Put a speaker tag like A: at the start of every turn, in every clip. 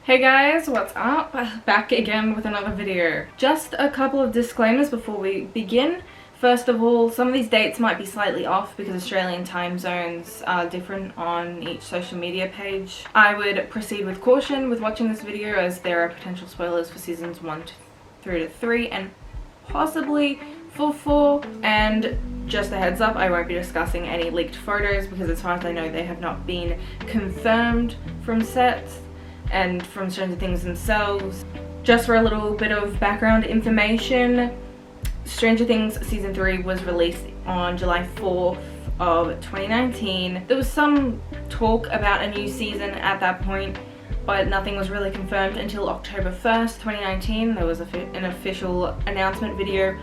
A: Hey guys, what's up? Back again with another video. Just a couple of disclaimers before we begin. First of all, some of these dates might be slightly off because Australian time zones are different on each social media page. I would proceed with caution with watching this video as there are potential spoilers for seasons 1 through to 3 and possibly for 4. And just a heads up, I won't be discussing any leaked photos because as far as I know they have not been confirmed from sets and from Stranger Things themselves. Just for a little bit of background information, Stranger Things Season 3 was released on July 4th of 2019. There was some talk about a new season at that point, but nothing was really confirmed until October 1st, 2019. There was an official announcement video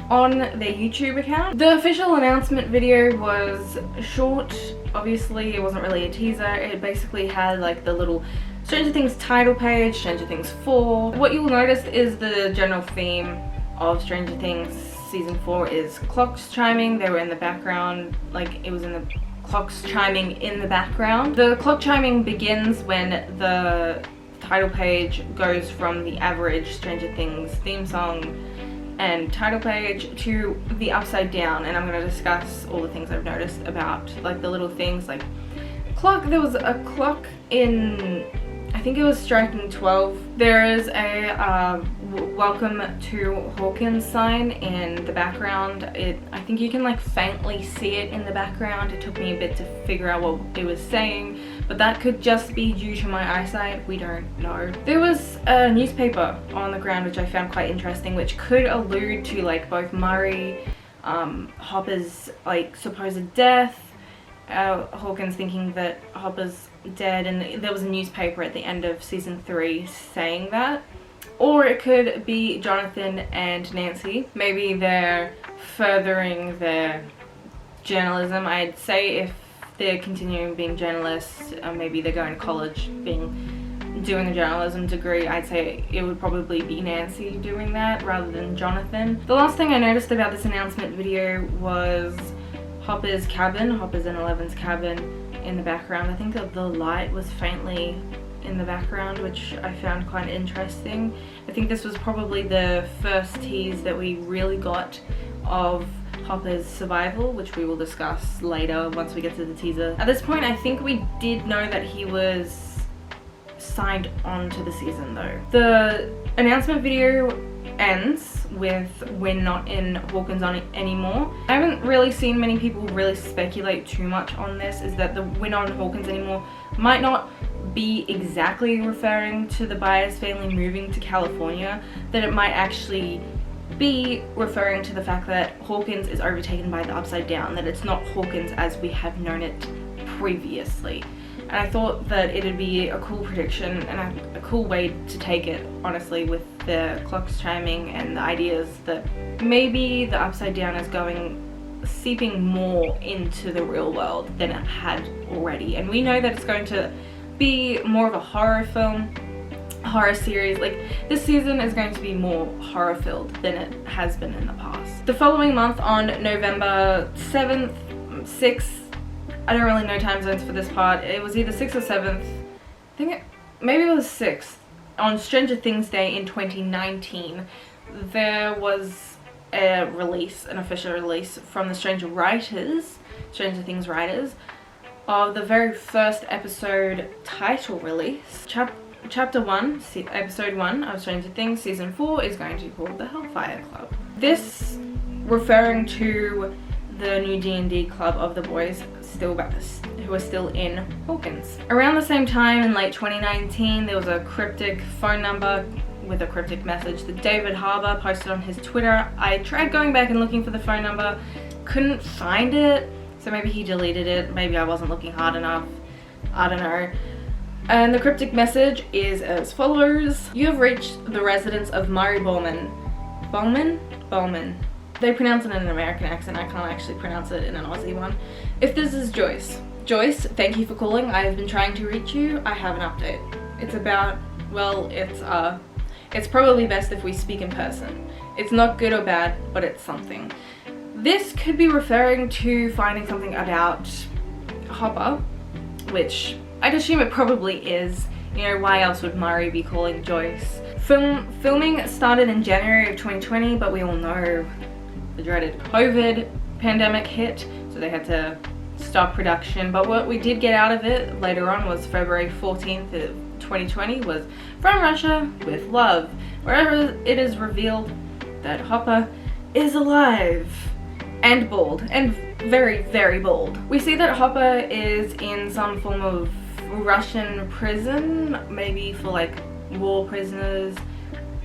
A: on their YouTube account. The official announcement video was short. Obviously, it wasn't really a teaser. It basically had like the little Stranger Things title page, Stranger Things 4. What you'll notice is the general theme of Stranger Things Season 4 is clocks chiming. They were in the background, like it was in the clocks chiming in the background. The clock chiming begins when the title page goes from the average Stranger Things theme song and title page to the upside down, and I'm going to discuss all the things I've noticed about like the little things like clock. There was a clock in, I think it was striking 12. There is a welcome to Hawkins sign in the background. I think you can like faintly see it in the background. It took me a bit to figure out what it was saying, but that could just be due to my eyesight. We don't know. There was a newspaper on the ground which I found quite interesting, which could allude to like both Murray, Hopper's like supposed death, Hawkins thinking that Hopper's dead, and there was a newspaper at the end of season 3 saying that. Or it could be Jonathan and Nancy. Maybe they're furthering their journalism. I'd say if they're continuing being journalists, maybe they're going to college doing a journalism degree, I'd say it would probably be Nancy doing that rather than Jonathan. The last thing I noticed about this announcement video was Hopper's cabin, Hopper's and Eleven's cabin in the background. I think that the light was faintly in the background, which I found quite interesting. I think this was probably the first tease that we really got of Hopper's survival, which we will discuss later once we get to the teaser. At this point, I think we did know that he was signed on to the season though. The announcement video ends with we're not in Hawkins on anymore. I haven't really seen many people really speculate too much on this, is that the we're not in Hawkins anymore might not be exactly referring to the Byers family moving to California, that it might actually be referring to the fact that Hawkins is overtaken by the Upside Down, that it's not Hawkins as we have known it previously. And I thought that it'd be a cool prediction and a cool way to take it, honestly, with the clocks chiming and the ideas that maybe the Upside Down is seeping more into the real world than it had already. And we know that it's going to be more of a horror film, horror series. Like, this season is going to be more horror filled than it has been in the past. The following month, on November 7th, 6th, I don't really know time zones for this part. It was either 6th or 7th. I think maybe it was 6th. On Stranger Things Day in 2019, there was a release, an official release from the Stranger Things writers, of the very first episode title release. Chapter 1, episode 1 of Stranger Things Season 4 is going to be called The Hellfire Club. This referring to the new D&D club of the boys who are still in Hawkins. Around the same time in late 2019, there was a cryptic phone number with a cryptic message that David Harbour posted on his Twitter. I tried going back and looking for the phone number, couldn't find it, so maybe he deleted it, maybe I wasn't looking hard enough, I don't know. And the cryptic message is as follows: "You have reached the residence of Murray Bowman." Bowman. They pronounce it in an American accent, I can't actually pronounce it in an Aussie one. "If this is Joyce. Joyce, thank you for calling. I have been trying to reach you. I have an update. It's about, well, it's probably best if we speak in person. It's not good or bad, but it's something." This could be referring to finding something about Hopper, which I'd assume it probably is You know, why else would Murray be calling Joyce? Filming started in January of 2020, but we all know the dreaded COVID pandemic hit, so they had to stop production. But what we did get out of it later on was February 14th of 2020 was From Russia with Love, wherever it is revealed that Hopper is alive and bald, and very, very bald. We see that Hopper is in some form of Russian prison, maybe for like war prisoners,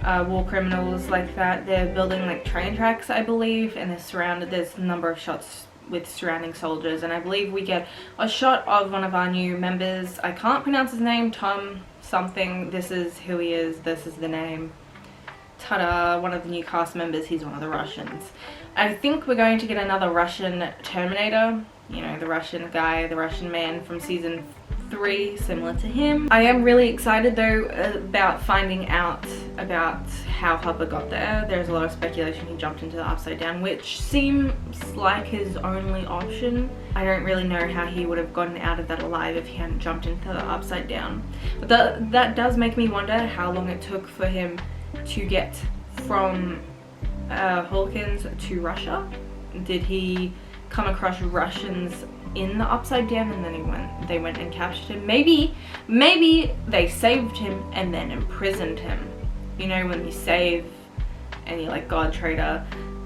A: war criminals like that. They're building like train tracks, I believe, and they're surrounded. There's a number of shots with surrounding soldiers, and I believe we get a shot of one of our new members. I can't pronounce his name, Tom something. This is who he is, this is the name. Ta-da, one of the new cast members, he's one of the Russians. I think we're going to get another Russian Terminator, you know, the Russian guy, the Russian man from season 3, similar to him. I am really excited though about finding out about how Hopper got there. There's a lot of speculation he jumped into the Upside Down, which seems like his only option. I don't really know how he would have gotten out of that alive if he hadn't jumped into the Upside Down. But that does make me wonder how long it took for him to get from Hawkins to Russia. Did he come across Russians in the Upside Down and then they went and captured him? Maybe they saved him and then imprisoned him. You know, when you save and you like God traitor,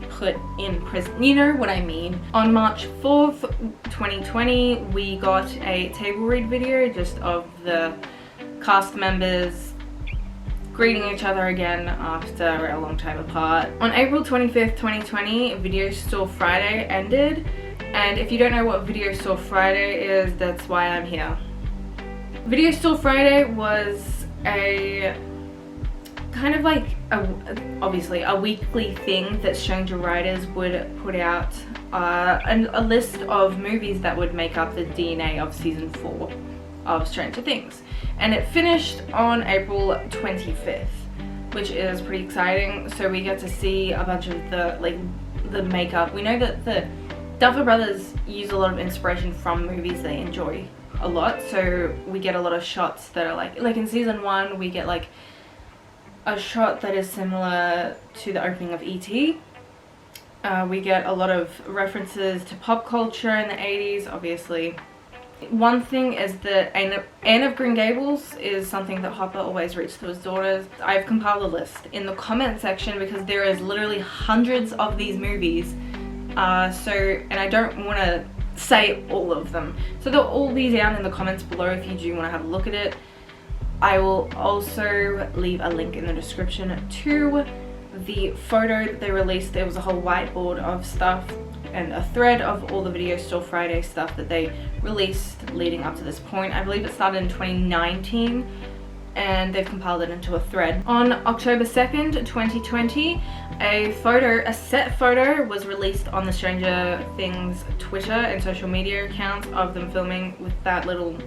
A: put in prison, you know what I mean. On March 4th 2020 we got a table read video just of the cast members greeting each other again after a long time apart. On April 25th 2020 Video Store Friday ended, and if you don't know what Video Store Friday is, that's why I'm here. Video Store Friday was a kind of like obviously a weekly thing that Stranger Writers would put out, a list of movies that would make up the DNA of season 4 of Stranger Things, and it finished on April 25th, which is pretty exciting. So we get to see a bunch of the makeup. We know that the Duffer Brothers use a lot of inspiration from movies they enjoy a lot, so we get a lot of shots that are like in season 1 we get like a shot that is similar to the opening of E.T. We get a lot of references to pop culture in the 80s, obviously. One thing is that Anne of Green Gables is something that Hopper always reads to his daughters. I've compiled a list in the comment section because there is literally hundreds of these movies, and I don't want to say all of them. So they'll all be down in the comments below if you do want to have a look at it. I will also leave a link in the description to the photo that they released. There was a whole whiteboard of stuff and a thread of all the Video Store Friday stuff that they released leading up to this point. I believe it started in 2019 and they've compiled it into a thread. On October 2nd 2020 a set photo was released on the Stranger Things Twitter and social media accounts of them filming with that little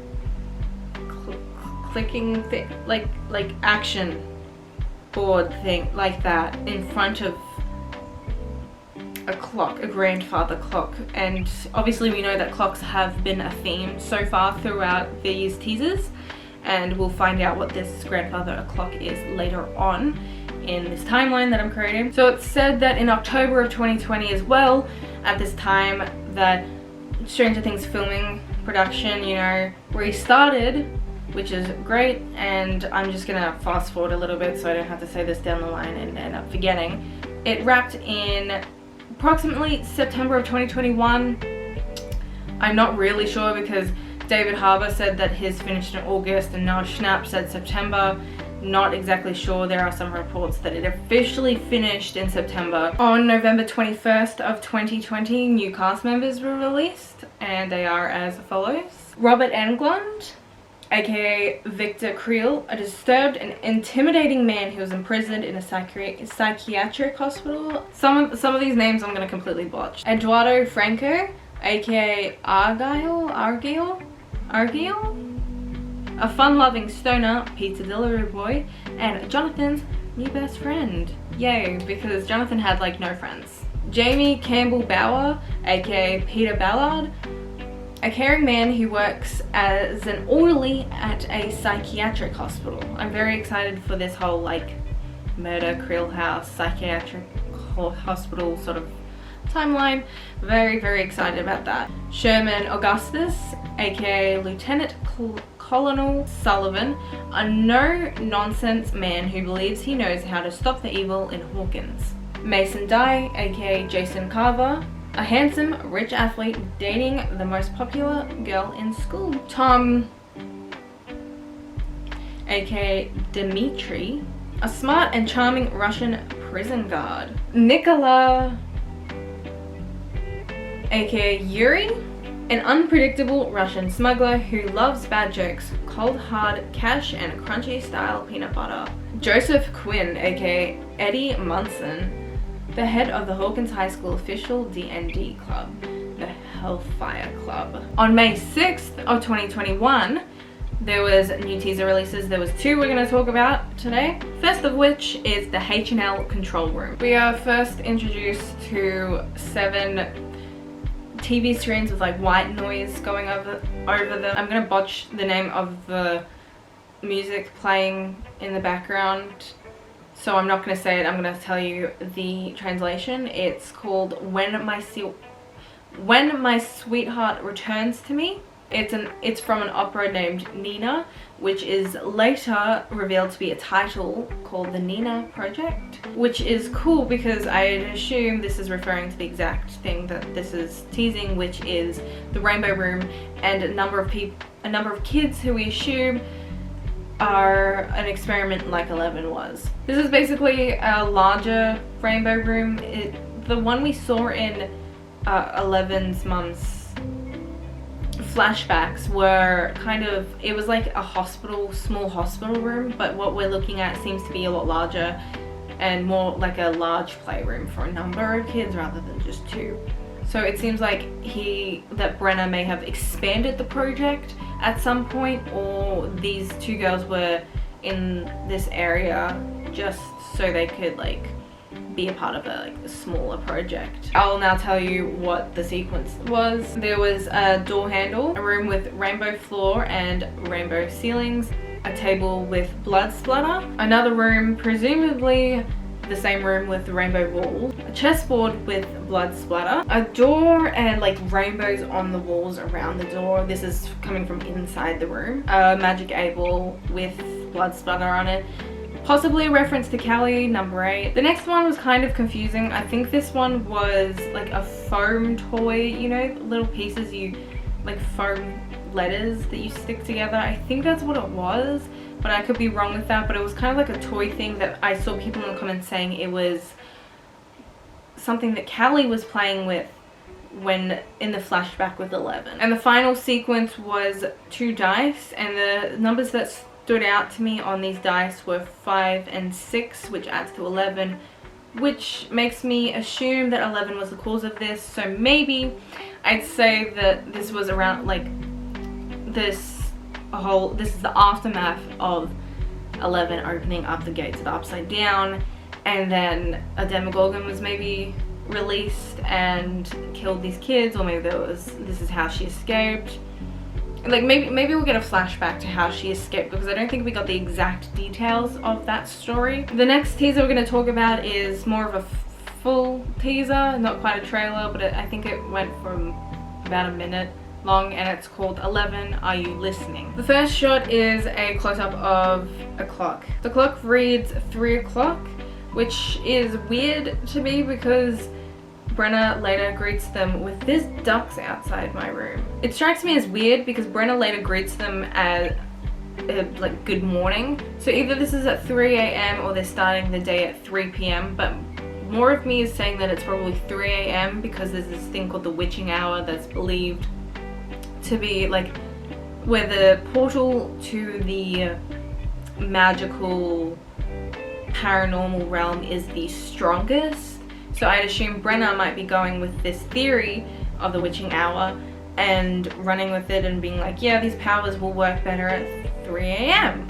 A: clicking thing, like action board thing like that in front of a clock, a grandfather clock. And obviously we know that clocks have been a theme so far throughout these teasers, and we'll find out what this grandfather clock is later on in this timeline that I'm creating. So it's said that in October of 2020 as well, at this time, that Stranger Things filming production, you know, restarted, which is great. And I'm just gonna fast forward a little bit so I don't have to say this down the line and end up forgetting. It wrapped in approximately September of 2021. I'm not really sure because David Harbour said that his finished in August and Noah Schnapp said September. Not exactly sure. There are some reports that it officially finished in September. On November 21st of 2020, new cast members were released, and they are as follows. Robert Englund, aka Victor Creel, a disturbed and intimidating man who was imprisoned in a psychiatric hospital. Some of these names I'm going to completely botch. Eduardo Franco, aka Argyle, a fun-loving stoner pizza delivery boy, and Jonathan's new best friend. Yay, because Jonathan had like no friends. Jamie Campbell Bower, aka Peter Ballard, A caring man who works as an orderly at a psychiatric hospital. I'm very excited for this whole like murder, creel house, psychiatric hospital sort of timeline. Very, very excited about that. Sherman Augustus, aka Lieutenant Colonel Sullivan, a no-nonsense man who believes he knows how to stop the evil in Hawkins. Mason Dye, aka Jason Carver, a handsome, rich athlete dating the most popular girl in school. Tom, aka Dmitri, a smart and charming Russian prison guard. Nikola, aka Yuri, an unpredictable Russian smuggler who loves bad jokes, cold hard cash, and crunchy style peanut butter. Joseph Quinn, aka Eddie Munson, the head of the Hawkins High School official D&D club, the Hellfire Club. On May 6th of 2021, there was new teaser releases. There was two we're going to talk about today. First of which is the H&L control room. We are first introduced to 7 TV screens with like white noise going over them. I'm gonna botch the name of the music playing in the background, so I'm not gonna say it. I'm gonna tell you the translation. It's called When My Sweetheart Returns to Me. It's from an opera named Nina, which is later revealed to be a title called the Nina Project, which is cool because I assume this is referring to the exact thing that this is teasing, which is the Rainbow Room and a number of kids who we assume are an experiment like 11 was. This is basically a larger Rainbow Room. The one we saw in 11's mum's flashbacks were kind of, it was like a small hospital room, but what we're looking at seems to be a lot larger and more like a large playroom for a number of kids rather than just 2. So it seems like that Brenna may have expanded the project at some point, or these 2 girls were in this area just so they could like be a part of a smaller project. I'll now tell you what the sequence was. There was a door handle, a room with rainbow floor and rainbow ceilings, a table with blood splatter, another room, presumably the same room with the rainbow walls, a chessboard with blood splatter, a door and like rainbows on the walls around the door. This is coming from inside the room. A magic 8-ball with blood splatter on it. Possibly a reference to Callie, number 8. The next one was kind of confusing. I think this one was like a foam toy, you know, little pieces like foam letters that you stick together. I think that's what it was, but I could be wrong with that. But it was kind of like a toy thing that I saw people in the comments saying it was something that Callie was playing with when in the flashback with 11. And the final sequence was 2 dice, and the numbers that stood out to me on these dice were 5 and 6, which adds to 11, which makes me assume that 11 was the cause of this. So maybe I'd say that this was around like this is the aftermath of 11 opening up the gates of the Upside Down, and then a Demogorgon was maybe released and killed these kids, or maybe this is how she escaped. Like maybe we'll get a flashback to how she escaped, because I don't think we got the exact details of that story. The next teaser we're going to talk about is more of a full teaser, not quite a trailer, but I think it went from about a minute long, and it's called 11 Are You Listening? The first shot is a close-up of a clock. The clock reads 3 o'clock, which is weird to me because Brenna later greets them with "There's ducks outside my room." It strikes me as weird because Brenna later greets them as like good morning. So either this is at 3 a.m. or they're starting the day at 3 p.m. But more of me is saying that it's probably 3 a.m. because there's this thing called the witching hour that's believed to be like where the portal to the magical paranormal realm is the strongest. So I'd assume Brenna might be going with this theory of the witching hour and running with it and being like, yeah, these powers will work better at 3 a.m.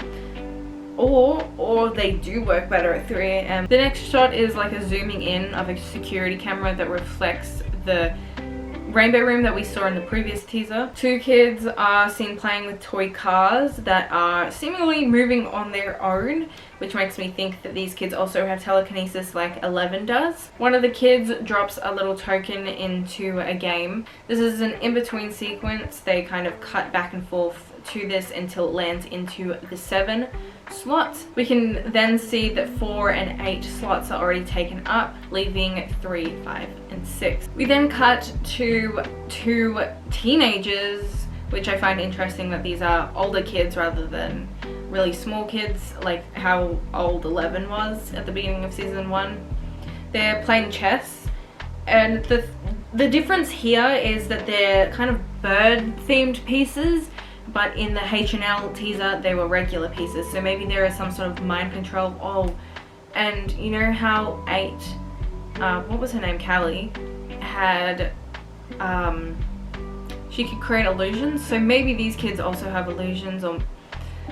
A: Or they do work better at 3 a.m. The next shot is like a zooming in of a security camera that reflects the rainbow room that we saw in the previous teaser. 2 kids are seen playing with toy cars that are seemingly moving on their own, which makes me think that these kids also have telekinesis like 11 does. One of the kids drops a little token into a game. This is an in-between sequence. They kind of cut back and forth to this until it lands into the 7 slots. We can then see that 4 and 8 slots are already taken up, leaving 3, 5, and 6. We then cut to 2 teenagers, which I find interesting that these are older kids rather than really small kids, like how old 11 was at the beginning of season 1. They're playing chess, and the difference here is that they're kind of bird-themed pieces, but in the H&L teaser they were regular pieces, so maybe there is some sort of mind control. Oh, and you know how 8, what was her name, Callie, had, she could create illusions, so maybe these kids also have illusions, or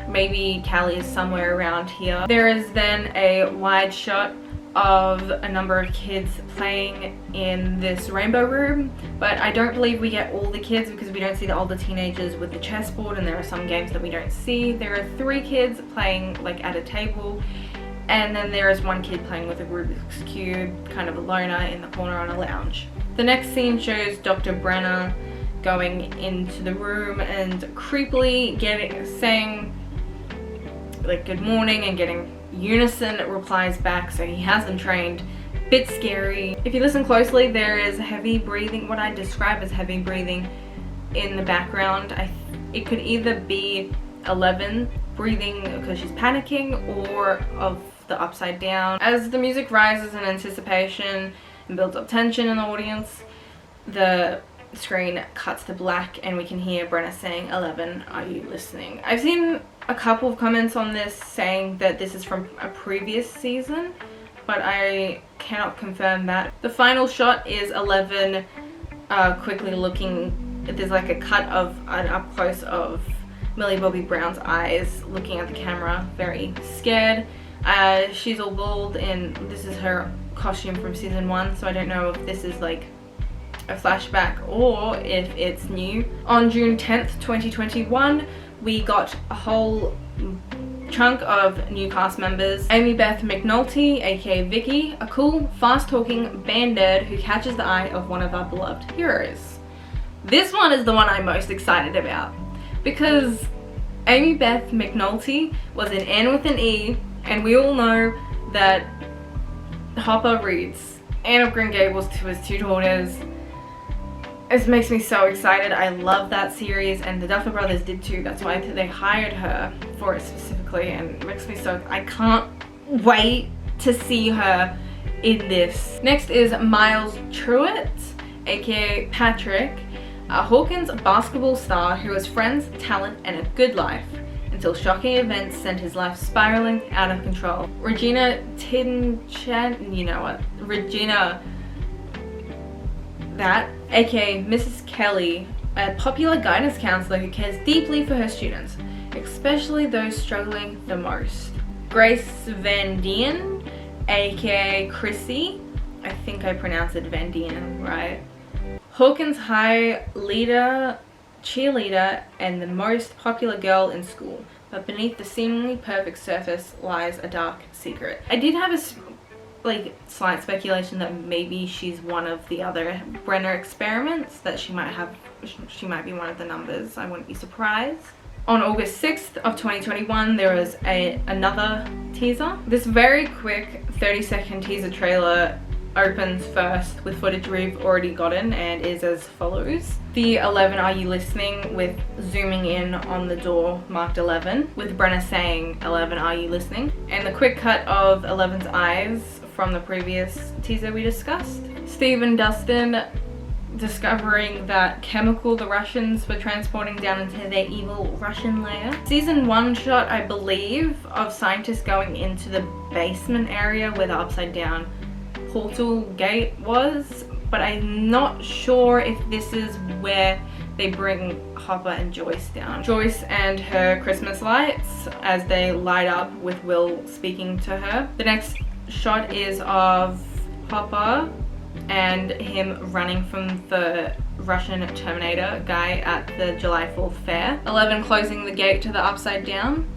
A: maybe Callie is somewhere around here. There is then a wide shot of a number of kids playing in this rainbow room, but I don't believe we get all the kids because we don't see the older teenagers with the chessboard, and there are some games that we don't see. There are 3 kids playing like at a table, and then there is 1 kid playing with a Rubik's Cube, kind of a loner in the corner on a lounge. The next scene shows Dr. Brenner going into the room and creepily saying like good morning and getting unison replies back, so he has them trained. Bit scary. If you listen closely, there is heavy breathing, what I describe as heavy breathing in the background. It could either be 11 breathing because she's panicking, or of the upside down. As the music rises in anticipation and builds up tension in the audience, the screen cuts to black and we can hear Brenna saying, 11, are you listening? I've seen a couple of comments on this saying that this is from a previous season, but I cannot confirm that. The final shot is 11 quickly looking. There's like a cut of an up close of Millie Bobby Brown's eyes looking at the camera, very scared. She's all bald, and this is her costume from season 1, so I don't know if this is like a flashback or if it's new. On June 10th, 2021, we got a whole chunk of new cast members. Amy Beth McNulty, aka Vicky, a cool, fast-talking band nerd who catches the eye of one of our beloved heroes. This one is the one I'm most excited about, because Amy Beth McNulty was in Anne with an E, and we all know that Hopper reads Anne of Green Gables to his 2 daughters. It makes me so excited. I love that series, and the Duffer Brothers did too. That's why they hired her for it specifically, and it makes me so, I can't wait to see her in this. Next is Miles Truitt, aka Patrick, a Hawkins basketball star who has friends, talent, and a good life, until shocking events sent his life spiraling out of control. Regina Tinchan, you know what, Regina that, aka Mrs. Kelly, a popular guidance counselor who cares deeply for her students, especially those struggling the most. Grace Van Dien, aka Chrissy, I think I pronounced it Van Dien right. Hawkins High leader, cheerleader, and the most popular girl in school, but beneath the seemingly perfect surface lies a dark secret. I did have a slight speculation that maybe she's one of the other Brenner experiments, that she might be one of the numbers. I wouldn't be surprised. On August 6th of 2021, there was another teaser. This very quick 30-second teaser trailer opens first with footage we've already gotten and is as follows. The 11 are you listening, with zooming in on the door marked 11, with Brenna saying 11 are you listening, and the quick cut of 11's eyes from the previous teaser we discussed. Steve and Dustin discovering that chemical the Russians were transporting down into their evil Russian lair. Season 1 shot, I believe, of scientists going into the basement area where the upside down portal gate was, but I'm not sure if this is where they bring Hopper and Joyce down. Joyce and her Christmas lights as they light up with Will speaking to her. The next shot is of Hopper and him running from the Russian Terminator guy at the July 4th fair. 11 closing the gate to the Upside Down.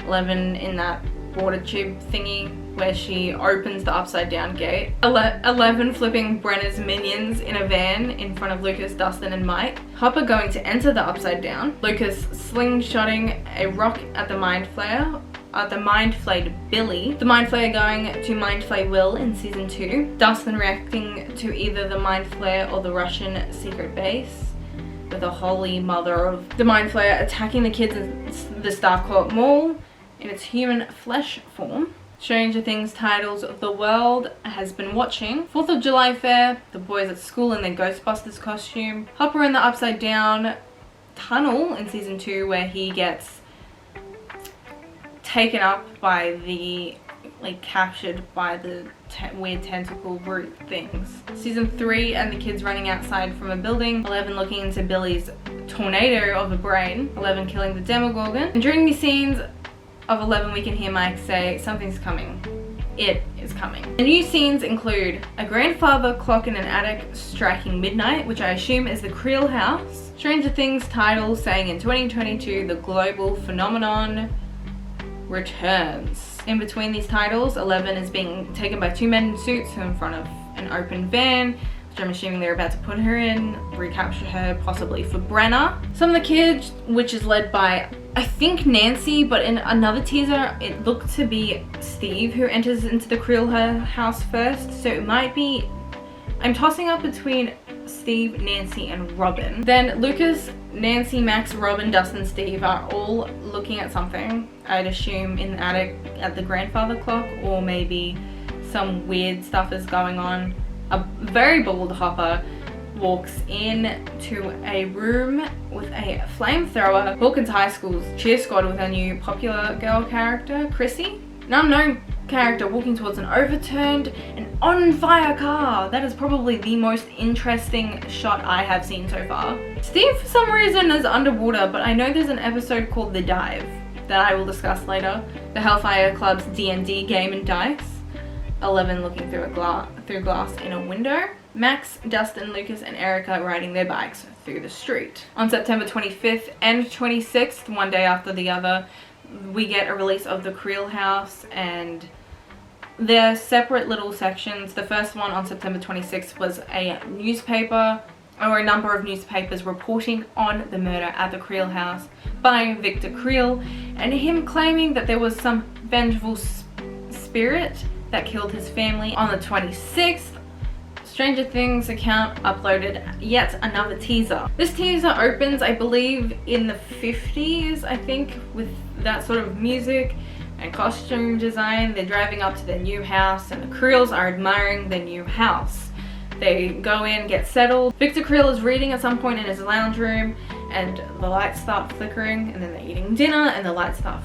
A: 11 in that water tube thingy where she opens the Upside Down gate. 11 flipping Brenner's minions in a van in front of Lucas, Dustin and Mike. Hopper going to enter the Upside Down. Lucas slingshotting a rock at the Mind Flayer. The Mind Flayed Billy. The Mind Flayer going to Mind Flay Will in season 2. Dustin reacting to either the Mind Flayer or the Russian secret base with a holy mother of the Mind Flayer attacking the kids in the Starcourt Mall in its human flesh form. Stranger Things titles The World Has Been Watching. 4th of July fair, the boys at school in their Ghostbusters costume. Hopper in the Upside Down tunnel in season 2 where he gets taken up by the, like, captured by the weird tentacle root things. Season 3 and the kids running outside from a building. 11 looking into Billy's tornado of a brain. 11 killing the Demogorgon. And during these scenes of 11 we can hear Mike say, something's coming. It is coming. The new scenes include a grandfather clock in an attic striking midnight, which I assume is the Creel house. Stranger Things title saying in 2022 the global phenomenon returns. In between these titles, 11 is being taken by 2 men in suits who are in front of an open van, which I'm assuming they're about to put her in, recapture her possibly for Brenner. Some of the kids, which is led by I think Nancy, but in another teaser it looked to be Steve who enters into the Creel house first, so it might be, I'm tossing up between Steve, Nancy and Robin. Then Lucas, Nancy, Max, Robin, Dustin, Steve are all looking at something. I'd assume in the attic at the grandfather clock, or maybe some weird stuff is going on. A very bold Hopper walks in to a room with a flamethrower. Hawkins High School's cheer squad with a new popular girl character, Chrissy. An unknown character walking towards an overturned and on fire car. That is probably the most interesting shot I have seen so far. Steve for some reason is underwater, but I know there's an episode called The Dive that I will discuss later. The Hellfire Club's D&D game and dice. 11 looking through glass in a window. Max, Dustin, Lucas and Erica riding their bikes through the street. On September 25th and 26th, one day after the other, we get a release of the Creel house, and they're separate little sections. The first one on September 26th was a newspaper, or a number of newspapers reporting on the murder at the Creel house by Victor Creel, and him claiming that there was some vengeful spirit that killed his family. On the 26th, Stranger Things account uploaded yet another teaser. This teaser opens, I believe, in the 50s, I think, with that sort of music and costume design. They're driving up to their new house and the Creels are admiring their new house. They go in, get settled. Victor Creel is reading at some point in his lounge room and the lights start flickering, and then they're eating dinner and the lights start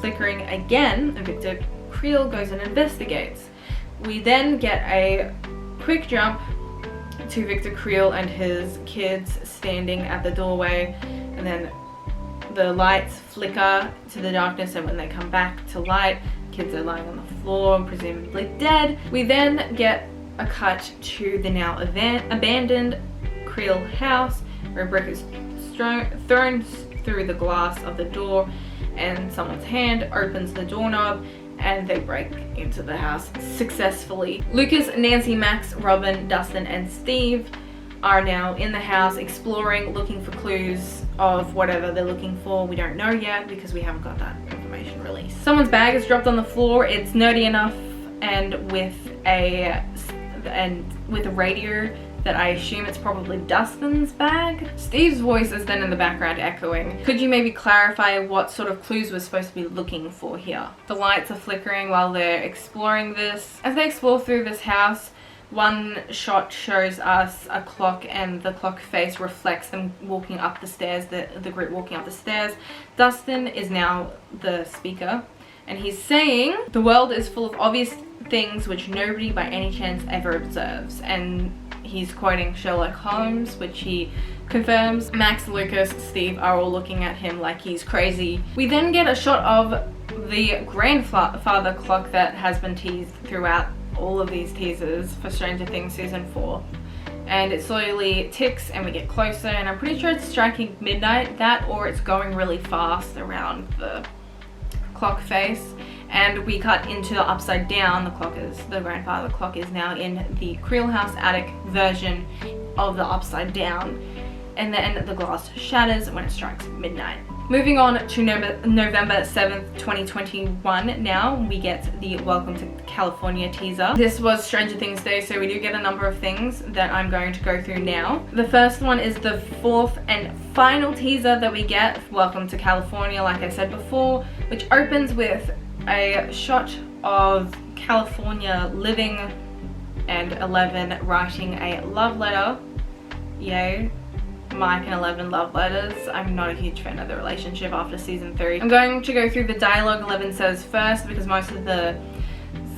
A: flickering again, and Victor Creel goes and investigates. We then get a quick jump to Victor Creel and his kids standing at the doorway, and then the lights flicker to the darkness, and when they come back to light, kids are lying on the floor, presumably dead. We then get a cut to the now abandoned Creel house, where a brick is thrown through the glass of the door and someone's hand opens the doorknob and they break into the house successfully. Lucas, Nancy, Max, Robin, Dustin and Steve are now in the house exploring, looking for clues of whatever they're looking for. We don't know yet because we haven't got that information released. Someone's bag is dropped on the floor. It's nerdy enough and with a radio that I assume it's probably Dustin's bag. Steve's voice is then in the background echoing. Could you maybe clarify what sort of clues we're supposed to be looking for here? The lights are flickering while they're exploring this. As they explore through this house, one shot shows us a clock and the clock face reflects them walking up the stairs, the group walking up the stairs. Dustin is now the speaker and he's saying, "The world is full of obvious things which nobody by any chance ever observes." And he's quoting Sherlock Holmes, which he confirms. Max, Lucas, Steve are all looking at him like he's crazy. We then get a shot of the grandfather clock that has been teased throughout all of these teasers for Stranger Things season 4. And it slowly ticks and we get closer, and I'm pretty sure it's striking midnight, that or it's going really fast around the clock face. And we cut into the upside down. The grandfather clock is now in the Creel House attic version of the upside down, and then the glass shatters when it strikes midnight. Moving on to November 7th, 2021 now, we get the Welcome to California teaser. This was Stranger Things Day, so we do get a number of things that I'm going to go through now. The first one is the fourth and final teaser that we get, Welcome to California, like I said before, which opens with a shot of California living and 11 writing a love letter. Yay. Mike and 11 love letters. I'm not a huge fan of the relationship after season 3. I'm going to go through the dialogue 11 says first, because most of the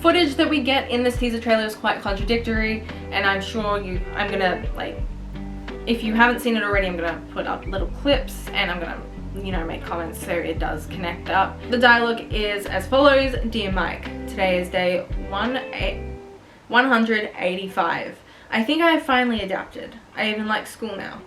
A: footage that we get in this teaser trailer is quite contradictory, and I'm sure I'm gonna, like, if you haven't seen it already, I'm gonna put up little clips and I'm gonna, you know, make comments so it does connect up. The dialogue is as follows. Dear Mike, today is day 185. I think I have finally adapted. I even like school now.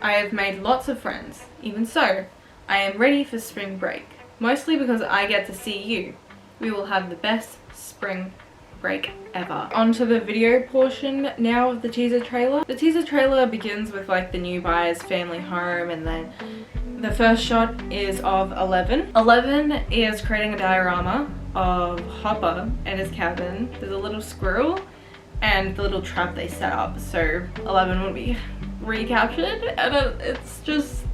A: I have made lots of friends. Even so, I am ready for spring break. Mostly because I get to see you. We will have the best spring break ever. On to the video portion now of the teaser trailer. The teaser trailer begins with like the new buyer's family home, and then the first shot is of 11. 11 is creating a diorama of Hopper and his cabin. There's a little squirrel and the little trap they set up so 11 would be recaptured, and it's just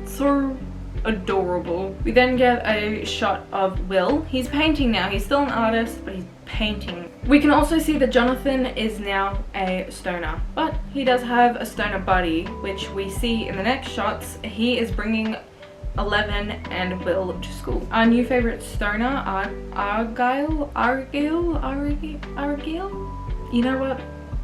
A: so adorable. We then get a shot of Will. He's painting now. He's still an artist, but he's painting. We can also see that Jonathan is now a stoner, but he does have a stoner buddy, which we see in the next shots. He is bringing 11 and Will to school. Our new favorite stoner, Argyle? You know what?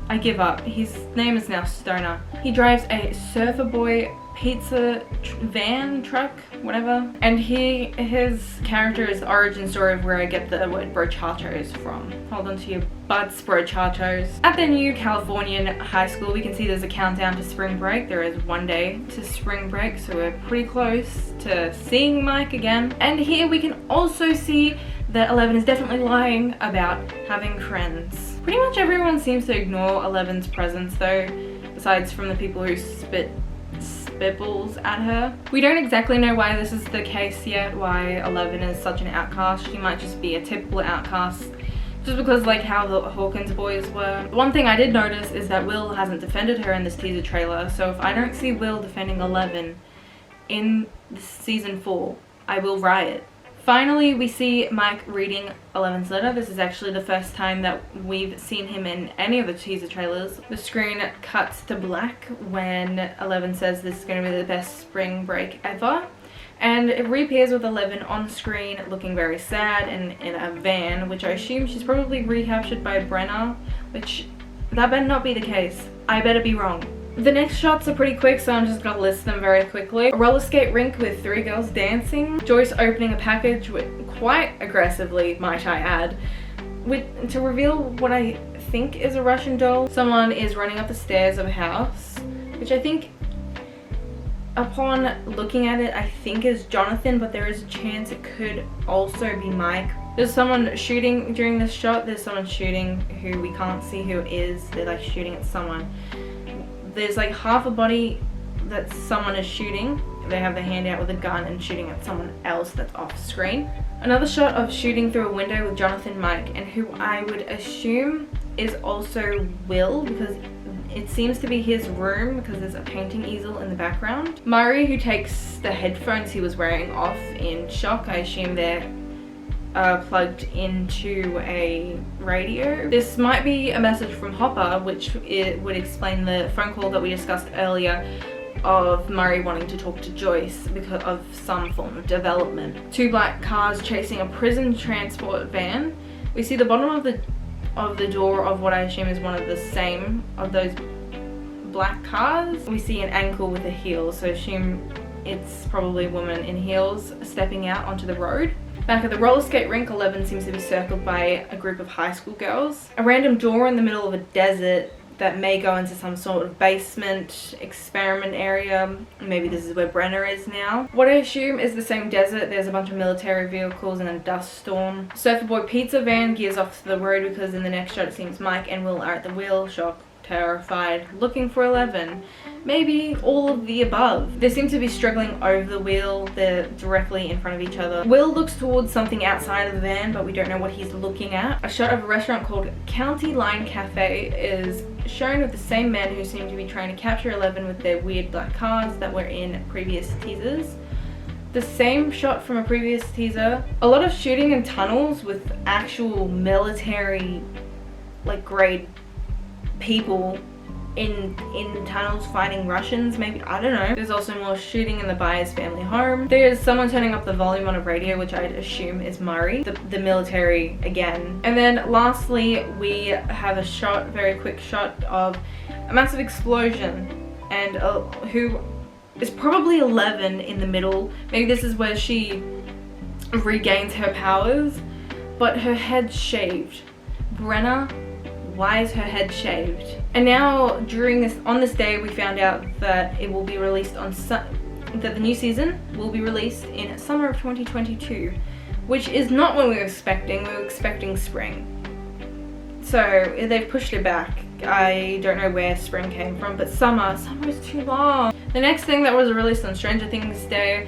A: I give up. His name is now Stoner. He drives a Surfer Boy pizza van, truck, whatever. And his character's origin story of where I get the word brochatos from. Hold on to your butts, brochatos. At the new Californian high school, we can see there's a countdown to spring break. There is 1 day to spring break, so we're pretty close to seeing Mike again. And here we can also see that 11 is definitely lying about having friends. Pretty much everyone seems to ignore 11's presence though, besides from the people who spitballs at her. We don't exactly know why this is the case yet, why 11 is such an outcast. She might just be a typical outcast, just because like how the Hawkins boys were. One thing I did notice is that Will hasn't defended her in this teaser trailer, so if I don't see Will defending 11 in season 4, I will riot. Finally, we see Mike reading 11's letter. This is actually the first time that we've seen him in any of the teaser trailers. The screen cuts to black when 11 says this is going to be the best spring break ever. And it reappears with 11 on screen looking very sad and in a van, which I assume she's probably recaptured by Brenna, which that better not be the case. I better be wrong. The next shots are pretty quick, so I'm just gonna list them very quickly. A roller skate rink with 3 girls dancing. Joyce opening a package quite aggressively, might I add, to reveal what I think is a Russian doll. Someone is running up the stairs of a house, which I think, upon looking at it, I think is Jonathan, but there is a chance it could also be Mike. There's someone shooting during this shot. There's someone shooting who we can't see who it is. They're like shooting at someone. There's like half a body that someone is shooting. They have their hand out with a gun and shooting at someone else that's off screen. Another shot of shooting through a window with Jonathan Mike, and who I would assume is also Will, because it seems to be his room because there's a painting easel in the background. Murray, who takes the headphones he was wearing off in shock. I assume they're plugged into a radio. This might be a message from Hopper, which it would explain the phone call that we discussed earlier of Murray wanting to talk to Joyce because of some form of development. 2 black cars chasing a prison transport van. We see the bottom of the of the door of what I assume is one of the same of those black cars. We see an ankle with a heel, so I assume it's probably a woman in heels stepping out onto the road. Back at the roller skate rink, 11 seems to be circled by a group of high school girls. A random door in the middle of a desert that may go into some sort of basement experiment area. Maybe this is where Brenna is now. What I assume is the same desert. There's a bunch of military vehicles and a dust storm. Surfer Boy pizza van gears off to the road because in the next shot it seems Mike and Will are at the wheel, shocked, terrified, looking for 11. Maybe all of the above. They seem to be struggling over the wheel. They're directly in front of each other. Will looks towards something outside of the van, but we don't know what he's looking at. A shot of a restaurant called County Line Cafe is shown with the same men who seem to be trying to capture 11 with their weird black cars that were in previous teasers. The same shot from a previous teaser. A lot of shooting in tunnels with actual military, like, grade people in tunnels fighting Russians, maybe, I don't know. There's also more shooting in the Byers family home. There's someone turning up the volume on a radio, which I'd assume is Murray, the military again. And then lastly, we have a shot, very quick shot of a massive explosion and who is probably 11 in the middle. Maybe this is where she regains her powers, but her head's shaved. Brenna, why is her head shaved? And now on this day we found out that it will be released that the new season will be released in summer of 2022, which is not what we were expecting. We were expecting spring. So they've pushed it back. I don't know where spring came from, but summer is too long. The next thing that was released on Stranger Things Day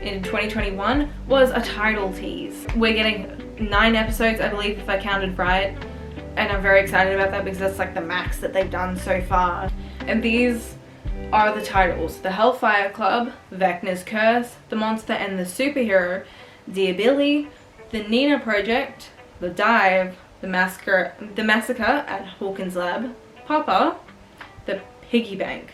A: in 2021 was a title tease. We're getting 9 episodes, I believe, if I counted right. And I'm very excited about that because that's like the max that they've done so far. And these are the titles: The Hellfire Club, Vecna's Curse, The Monster and the Superhero, Dear Billy, The Nina Project, The Dive, The Massacre at Hawkins Lab, Papa, The Piggy Bank.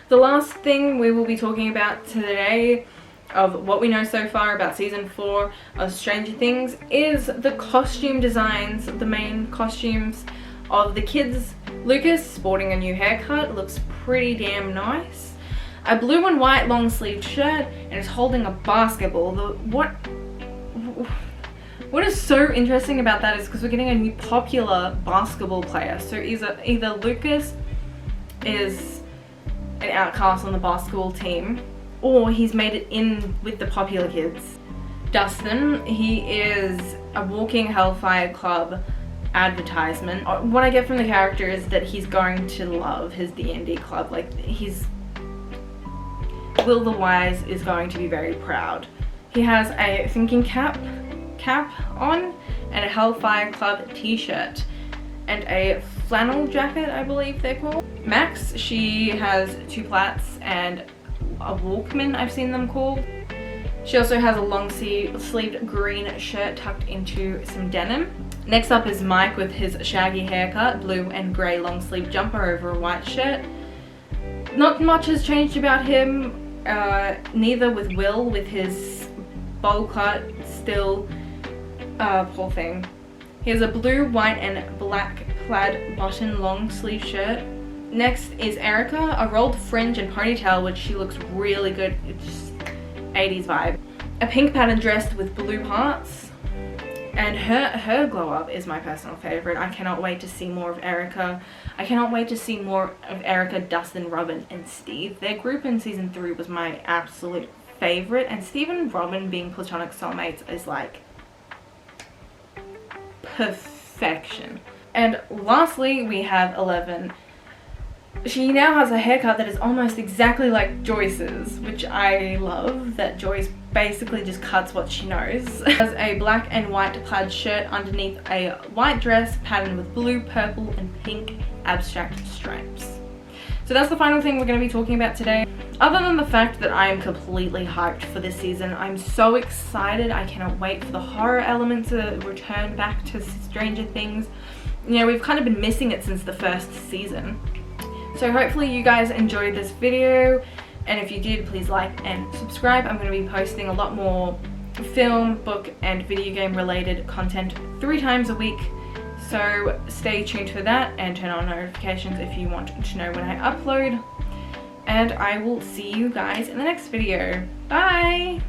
A: The last thing we will be talking about today of what we know so far about season 4 of Stranger Things is the costume designs, the main costumes of the kids. Lucas, sporting a new haircut, looks pretty damn nice. A blue and white long sleeved shirt, and is holding a basketball. What is so interesting about that is because we're getting a new popular basketball player. So either Lucas is an outcast on the basketball team, or he's made it in with the popular kids. Dustin, he is a walking Hellfire Club advertisement. What I get from the character is that he's going to love his D&D club. Like, Will the Wise is going to be very proud. He has a thinking cap on and a Hellfire Club t-shirt and a flannel jacket, I believe they're called. Max, she has 2 plaits and a Walkman, I've seen them called. She also has a long sleeved green shirt tucked into some denim. Next up is Mike with his shaggy haircut, blue and grey long sleeve jumper over a white shirt. Not much has changed about him, neither with Will with his bowl cut, still, poor thing. He has a blue, white and black plaid button long sleeve shirt. Next is Erica, a rolled fringe and ponytail, which she looks really good. It's just 80s vibe. A pink pattern dress with blue hearts. And her glow up is my personal favorite. I cannot wait to see more of Erica. I cannot wait to see more of Erica, Dustin, Robin and Steve. Their group in season 3 was my absolute favorite. And Steve and Robin being platonic soulmates is like perfection. And lastly, we have 11. She now has a haircut that is almost exactly like Joyce's, which I love, that Joyce basically just cuts what she knows. Has a black and white plaid shirt underneath a white dress patterned with blue, purple and pink abstract stripes. So that's the final thing we're going to be talking about today. Other than the fact that I am completely hyped for this season, I'm so excited. I cannot wait for the horror element to return back to Stranger Things. You know, we've kind of been missing it since the first season. So hopefully you guys enjoyed this video, and if you did, please like and subscribe. I'm going to be posting a lot more film, book and video game related content 3 times a week. So stay tuned for that and turn on notifications if you want to know when I upload. And I will see you guys in the next video. Bye!